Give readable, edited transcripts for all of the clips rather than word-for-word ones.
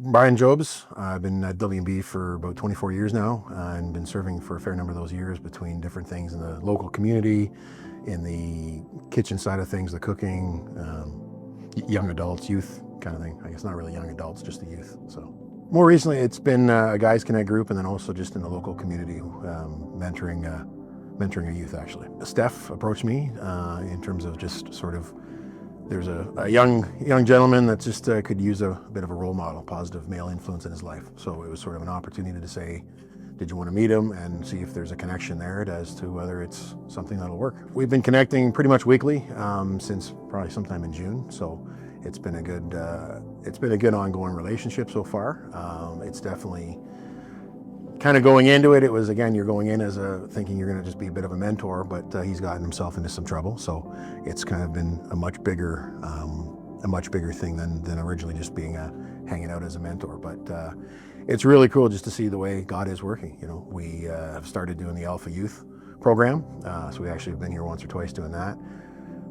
Brian Jobs. I've been at WB for about 24 years now and been serving for a fair number of those years between different things in the local community, in the kitchen side of things, the cooking, young adults, youth kind of thing. I guess not really young adults, just the youth. So more recently, it's been a Guys Connect group, and then also just in the local community, mentoring a youth actually. Steph approached me in terms of just sort of there's a young gentleman that just could use a bit of a role model, positive male influence in his life. So it was sort of an opportunity to say, did you want to meet him and see if there's a connection there as to whether it's something that'll work. We've been connecting pretty much weekly since probably sometime in June. So it's been a good ongoing relationship so far. It's definitely kind of going into it, was again, you're going in as thinking you're going to just be a bit of a mentor, but he's gotten himself into some trouble. So it's kind of been a much bigger thing than originally just being hanging out as a mentor. But it's really cool just to see the way God is working. You know, we have started doing the Alpha Youth program, so we actually have been here once or twice doing that.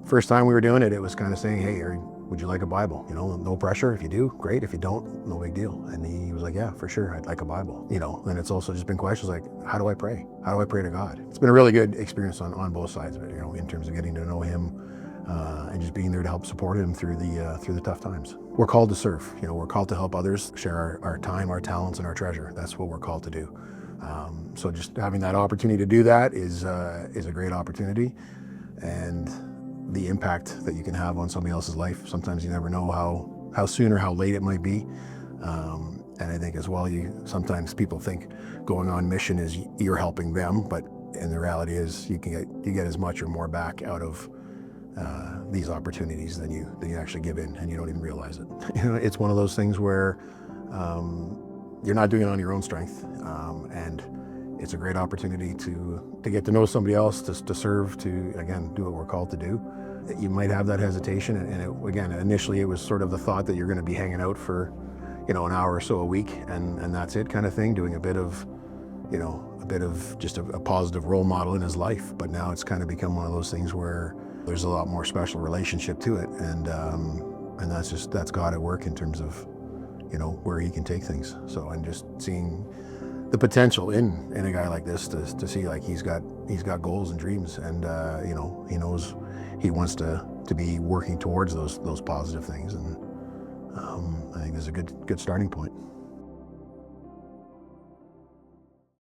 First time we were doing it, it was kind of saying, hey, would you like a Bible? You know, no pressure. If you do, great. If you don't, no big deal. And he was like, yeah, for sure, I'd like a Bible. You know, and it's also just been questions like, how do I pray? How do I pray to God? It's been a really good experience on both sides of it, you know, in terms of getting to know him and just being there to help support him through the tough times. We're called to serve. You know, we're called to help others, share our time, our talents, and our treasure. That's what we're called to do. So just having that opportunity to do that is a great opportunity. And the impact that you can have on somebody else's life. Sometimes you never know how soon or how late it might be. And I think as well, sometimes people think going on mission is you're helping them, but in the reality is you get as much or more back out of these opportunities than you actually give in, and you don't even realize it. You know, it's one of those things where you're not doing it on your own strength, and it's a great opportunity to get to know somebody else, to serve, to again do what we're called to do. You might have that hesitation, and again, initially it was sort of the thought that you're going to be hanging out for, you know, an hour or so a week, and that's it kind of thing, doing a bit of just a positive role model in his life. But now it's kind of become one of those things where there's a lot more special relationship to it, and that's God at work in terms of, you know, where he can take things. So I'm just seeing the potential in a guy like this to see like he's got goals and dreams, and you know, he knows he wants to be working towards those positive things, and I think there's a good starting point.